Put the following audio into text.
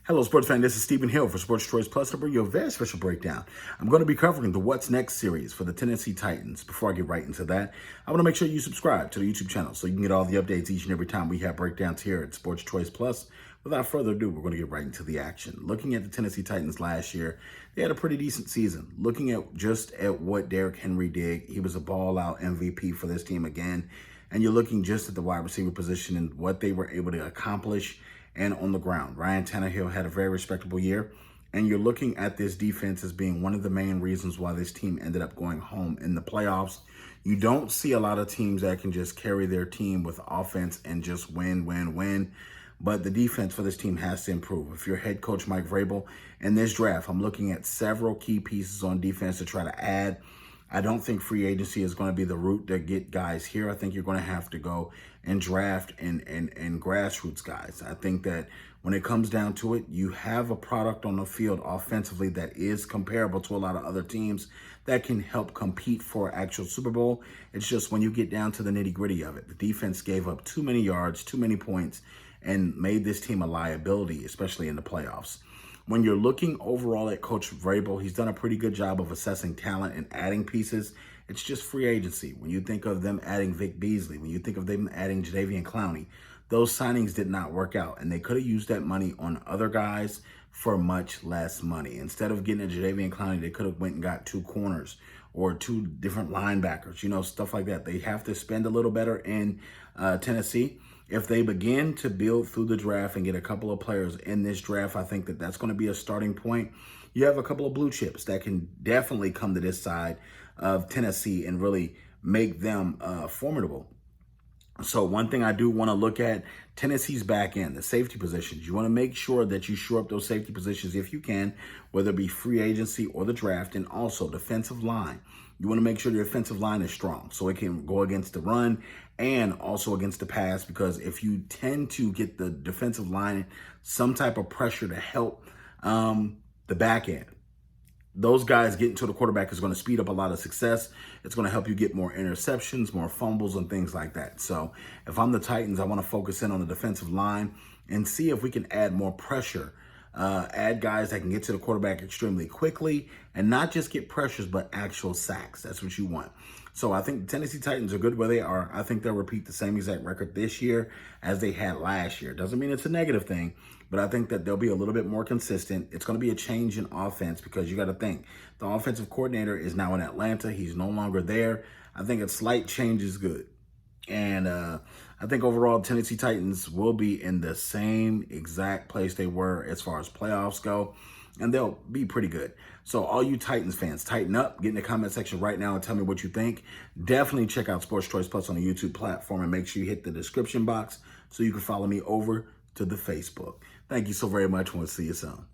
Hello, sports fan. This is Stephen Hill for Sports Choice Plus to bring you a very special breakdown. I'm going to be covering the What's Next series for the Tennessee Titans. Before I get right into that, I want to make sure you subscribe to the YouTube channel so you can get all the updates each and every time we have breakdowns here at Sports Choice Plus. Without further ado, we're going to get right into the action. Looking at the Tennessee Titans last year, they had a pretty decent season. Looking at what Derrick Henry did, he was a ball-out MVP for this team again. And you're looking just at the wide receiver position and what they were able to accomplish and on the ground. Ryan Tannehill had a very respectable year. And you're looking at this defense as being one of the main reasons why this team ended up going home in the playoffs. You don't see a lot of teams that can just carry their team with offense and just win. But the defense for this team has to improve. If you're head coach Mike Vrabel, in this draft, I'm looking at several key pieces on defense to try to add. I don't think free agency is going to be the route to get guys here. I think you're going to have to go and draft and grassroots guys. I think that when it comes down to it, you have a product on the field offensively that is comparable to a lot of other teams that can help compete for actual Super Bowl. It's just when you get down to the nitty-gritty of it, the defense gave up too many yards, too many points, and made this team a liability, especially in the playoffs. When you're looking overall at Coach Vrabel, he's done a pretty good job of assessing talent and adding pieces. It's just free agency. When you think of them adding Vic Beasley, when you think of them adding Jadeveon Clowney, those signings did not work out, and they could have used that money on other guys for much less money. Instead of getting a Jadeveon Clowney, they could have went and got 2 corners or 2 different linebackers, stuff like that. They have to spend a little better in Tennessee. If they begin to build through the draft and get a couple of players in this draft, I think that that's going to be a starting point. You have a couple of blue chips that can definitely come to this side of Tennessee and really make them formidable. So one thing I do want to look at, Tennessee's back end, the safety positions. You want to make sure that you shore up those safety positions if you can, whether it be free agency or the draft, and also defensive line. You want to make sure your offensive line is strong so it can go against the run and also against the pass, because if you tend to get the defensive line some type of pressure to help the back end, those guys getting to the quarterback is going to speed up a lot of success. It's going to help you get more interceptions, more fumbles, and things like that. So if I'm the Titans, I want to focus in on the defensive line and see if we can add more pressure. Add guys that can get to the quarterback extremely quickly and not just get pressures, but actual sacks. That's what you want. So I think the Tennessee Titans are good where they are. I think they'll repeat the same exact record this year as they had last year. Doesn't mean it's a negative thing, but I think that they'll be a little bit more consistent. It's going to be a change in offense because you got to think the offensive coordinator is now in Atlanta. He's no longer there. I think a slight change is good. And I think overall, Tennessee Titans will be in the same exact place they were as far as playoffs go, and they'll be pretty good. So all you Titans fans, tighten up. Get in the comment section right now and tell me what you think. Definitely check out Sports Choice Plus on the YouTube platform and make sure you hit the description box so you can follow me over to the Facebook. Thank you so very much. We'll see you soon.